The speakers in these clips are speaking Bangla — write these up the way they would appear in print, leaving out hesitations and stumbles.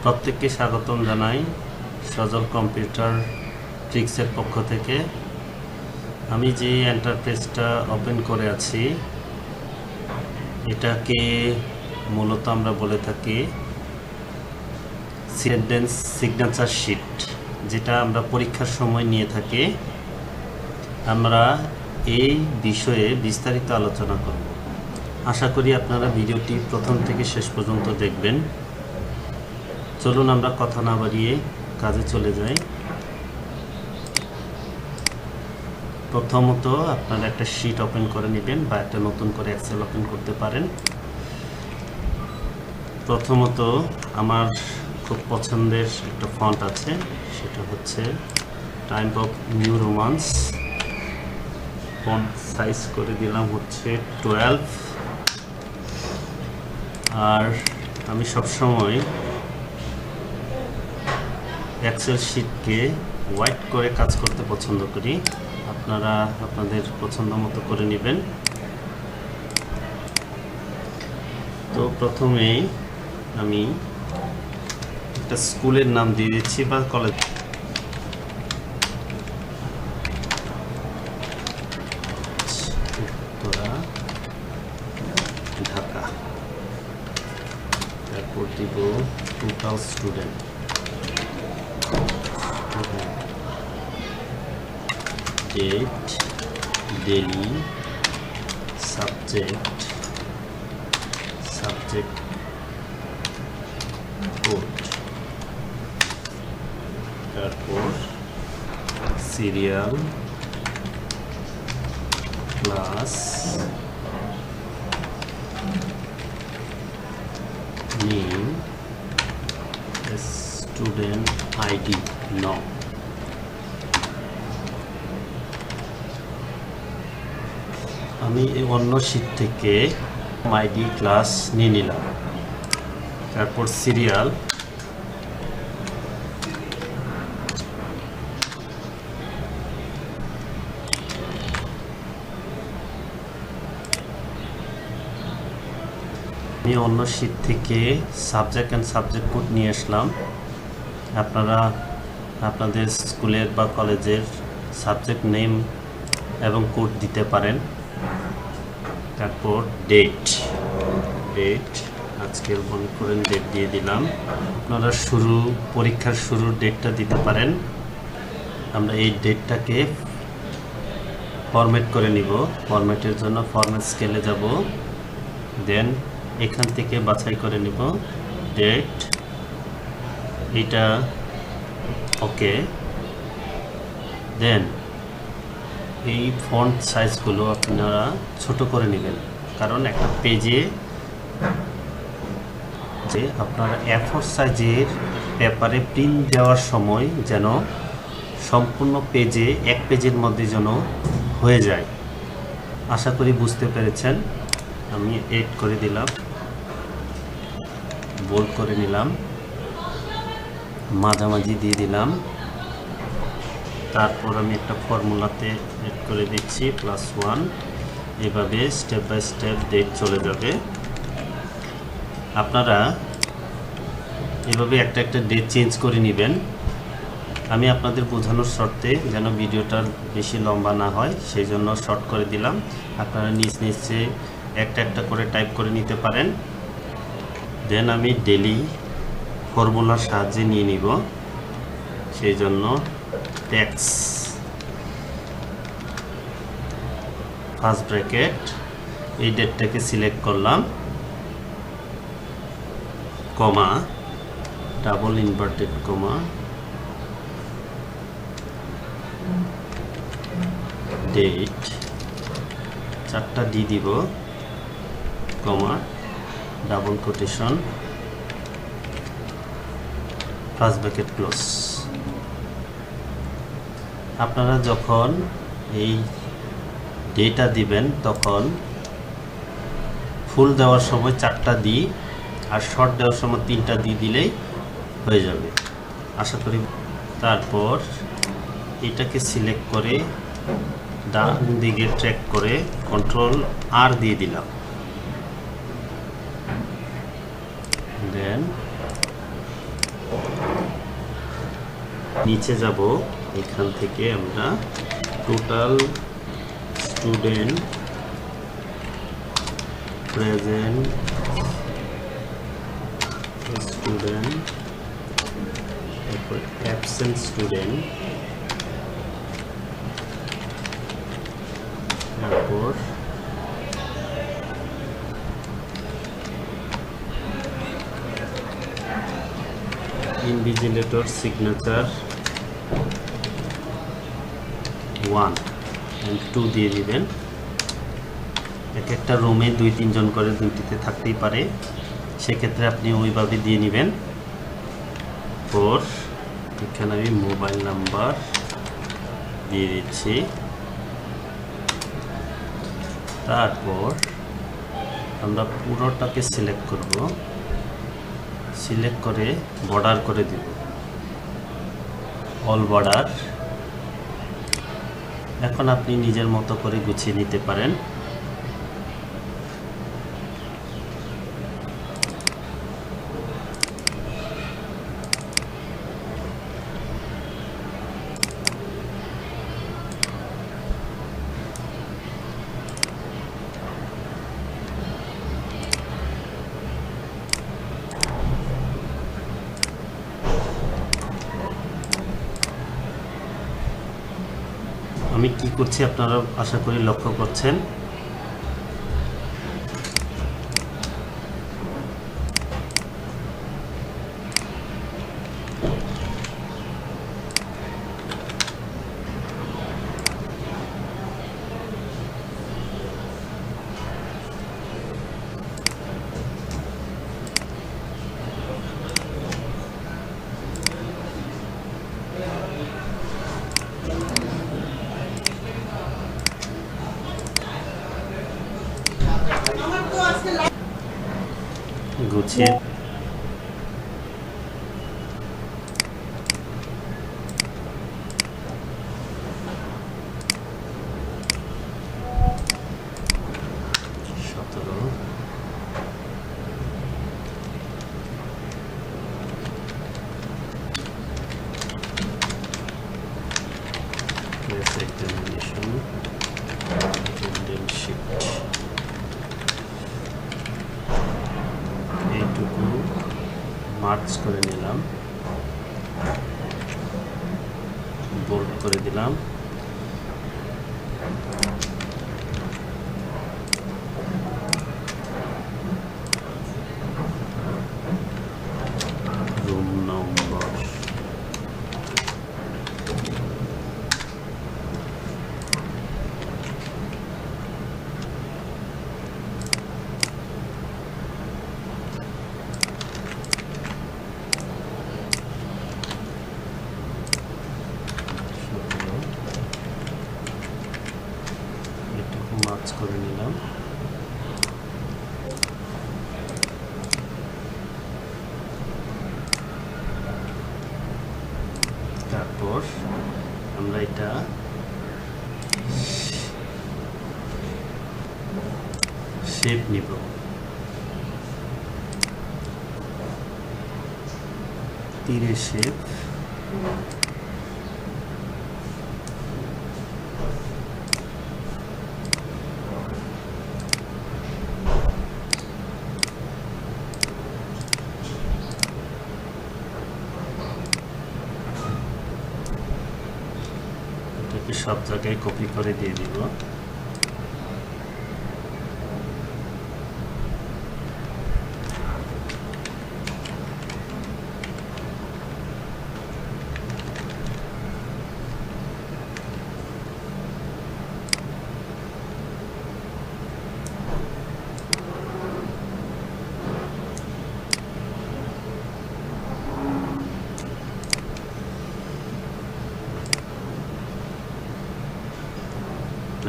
প্রত্যেককে স্বাগতম জানাই সজল কম্পিউটার ট্রিক্সের পক্ষ থেকে। আমি যে এন্টারপ্রাইজটা ওপেন করে আছি এটাকে মূলত আমরা বলে থাকি সিগনেচার শিট, যেটা আমরা পরীক্ষার সময় নিয়ে থাকি। আমরা এই বিষয়ে বিস্তারিত আলোচনা করব। আশা করি আপনারা ভিডিওটি প্রথম থেকে শেষ পর্যন্ত দেখবেন। চলুন আমরা কথা না বাড়িয়ে কাজে চলে যাই। প্রথমত আপনারা একটা শিট ওপেন করে নেবেন বা একটা নতুন করে এক্সেল ওপেন করতে পারেন। প্রথমত আমার খুব পছন্দের একটা ফন্ট আছে, সেটা হচ্ছে time of new romance. Font size করে দিলাম হচ্ছে 12। আর আমি সবসময় এক্সেল শিটকে হোয়াইট করে কাজ করতে পছন্দ করি। আপনারা আপনাদের পছন্দ মতো করে নেবেন। তো প্রথমেই আমি একটা স্কুলের নাম দিয়ে দিচ্ছি বা কলেজ। ঢাকা। তারপর দিব total student. Date, daily, subject code, তারপর serial, class, name, student ID নাম। আমি এই অন্য শিট থেকে আইডি ক্লাস নিয়ে নিলাম। তারপর সিরিয়াল, আমি অন্য শিট থেকে সাবজেক্ট অ্যান্ড সাবজেক্ট কোড নিয়ে আসলাম। আপনারা আপনাদের স্কুলের বা কলেজের সাবজেক্ট নেম এবং কোড দিতে পারেন। তারপর ডেট, আজকের মনে করেন ডেট দিয়ে দিলাম। আপনারা পরীক্ষার শুরুর ডেটটা দিতে পারেন। আমরা এই ডেটটাকে ফরম্যাট করে নিব। ফরম্যাটের জন্য ফরম্যাট স্কেলে যাব, দেন এখান থেকে বাছাই করে নিব ডেট, এটা ওকে। দেন এই ফন্ট সাইজগুলো আপনারা ছোট করে নেবেন, কারণ একটা পেজে যে আপনারা A4 সাইজের পেপারে প্রিন্ট দেওয়ার সময় যেন সম্পূর্ণ পেজে এক পেজের মধ্যে যেন হয়ে যায়। আশা করি বুঝতে পেরেছেন। আমি এড করে দিলাম, বোল্ড করে নিলাম, মাঝামাঝি দিয়ে দিলাম। তারপর আমি একটা ফর্মুলাতে এড করে দিচ্ছি +1। এভাবে স্টেপ বাই স্টেপ ডেট চলে যাবে। আপনারা এভাবে একটা একটা ডেট চেঞ্জ করে নেবেন। আমি আপনাদের বোঝানোর শর্তে যেন ভিডিওটা বেশি লম্বা না হয় সেই জন্য শর্ট করে দিলাম। আপনারা নিচে একটা একটা করে টাইপ করে নিতে পারেন। দেন আমি ডেলি ফর্মুলার সাহায্যে নিয়ে নিব, সেই জন্য ট্যাক্স ফার্স্ট ব্র্যাকেট, এই ডেটটাকে সিলেক্ট করলাম, comma, double inverted comma, date, 4টা ডি দিব, comma, double quotation, first bracket close. আপনারা যখন এই ডেটা দিবেন তখন ফুল দেওয়ার সময় 4টা দিই আর শর্ট দেওয়ার সময় 3টা দিয়ে দিলেই হয়ে যাবে, আশা করি। তারপর এটাকে সিলেক্ট করে ডান দিকে ট্র্যাক করে Ctrl+R দিয়ে দিলাম। দেন নিচে যাব, এখান থেকে আমরা টোটাল স্টুডেন্ট প্রেজেন্ট স্টুডেন্ট, তারপর অ্যাবসেন্ট স্টুডেন্ট, তারপর ইনভিজিলেটর সিগনেচার 1 and 2 দিয়ে দিবেন। এক একটা রুমে 2-3 জন করে দুইটিতে থাকতেই পারে, সেক্ষেত্রে আপনি ওইভাবে দিয়ে নেবেন। পর এখানে আমি মোবাইল নাম্বার দিয়ে দিচ্ছি। তারপর আমরা পুরোটাকে সিলেক্ট করব, সিলেক্ট করে বর্ডার করে দিব, অল বর্ডার। এখন আপনি নিজের মতো করে গুছিয়ে নিতে পারেন। আমি কি করছি আপনারা আশা করি লক্ষ্য করছেন। গুছিয়ে examination internship এইটুকু মার্চ করে নিলাম, বোল্ড করে দিলাম। রুম নম্বর মার্চ করে নিলাম। তারপর আমরা এটা শেপ নিব, তীরের শেপ। সব জায়গায় কপি করে দিয়ে দিব।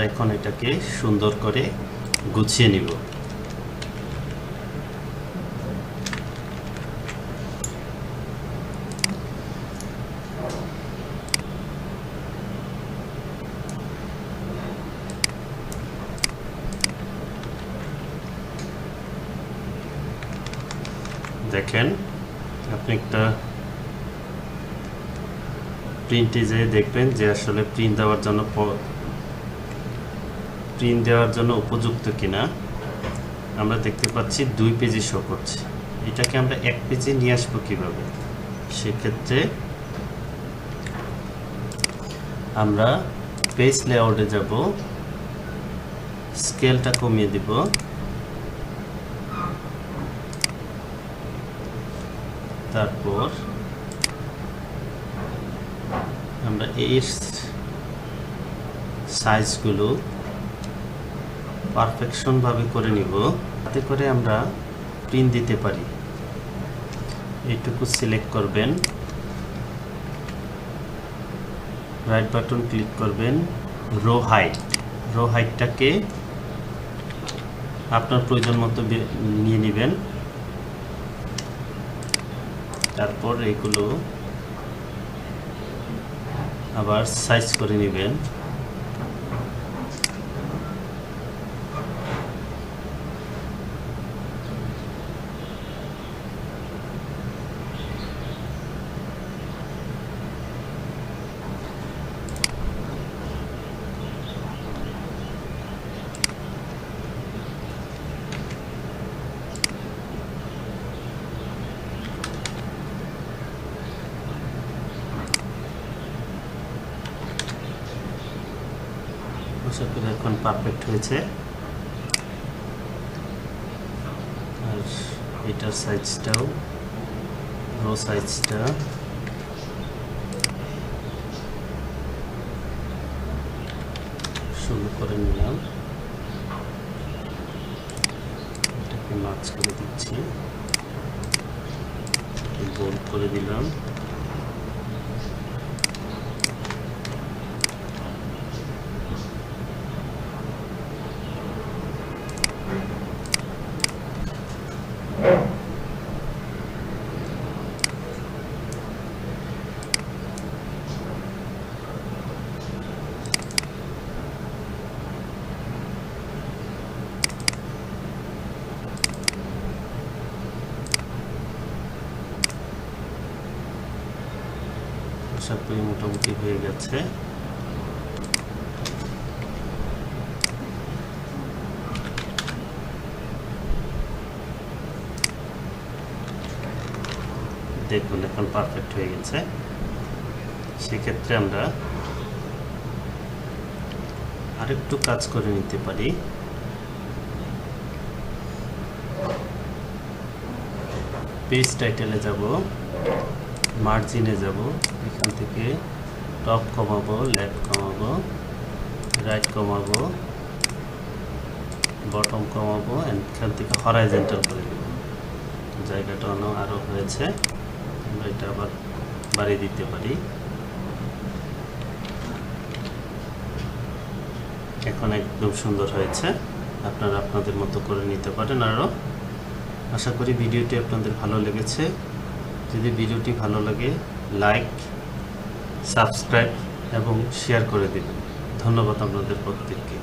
এখন এটাকে সুন্দর করে গুছিয়ে নিব। দেখেন আপনি একটা প্রিন্টে যেয়ে দেখবেন যে আসলে প্রিন্ট দেওয়ার জন্য উপযুক্ত কিনা। আমরা দেখতে পাচ্ছি 2 পেজে শো করছে। এটাকে আমরা 1 পেজে নিয়ে আসবো কীভাবে? সেক্ষেত্রে আমরা পেজ লেআউটে যাব, স্কেলটা কমিয়ে দিব, তারপর আমরা এই সাইজগুলো পারফেকশন ভাবে করে নিব, যাতে করে আমরা প্রিন্ট দিতে পারি। এইটুকু সিলেক্ট করবেন, রাইট বাটন ক্লিক করবেন, রো হাইটটাকে আপনার প্রয়োজন মতো নিয়ে নেবেন। তারপর এগুলো আবার সাইজ করে নেবেন। আশা করি এখন পারফেক্ট হয়েছে। আর এটার সাইজটাও, রো সাইজটা শুরু করে নিলাম, এটাকে মার্চ করে দিচ্ছি, বোল্ড করে দিলাম। আশা করি মোটামুটি হয়ে গেছে। দেখুন এখন পারফেক্ট হয়ে গেছে। সেক্ষেত্রে আমরা আরেকটু কাজ করে নিতে পারি। পেজ টাইটেলে যাব, মার্জিনে যাব, এখান থেকে টপ কমাবো, লেফট কমাবো, রাইট কমাবো, বটম কমাবো, এখান থেকে হরাইজন্টাল করে দেব। জায়গাটা আরও হয়েছে, আমরা এটা আবার বাড়িয়ে দিতে পারি। এখন একদম সুন্দর হয়েছে। আপনারা আপনাদের মতো করে নিতে পারেন আরও। আশা করি ভিডিওটি আপনাদের ভালো লেগেছে। যদি ভিডিওটি ভালো লাগে লাইক, সাবস্ক্রাইব এবং শেয়ার করে দিবেন। ধন্যবাদ আপনাদের প্রত্যেককে।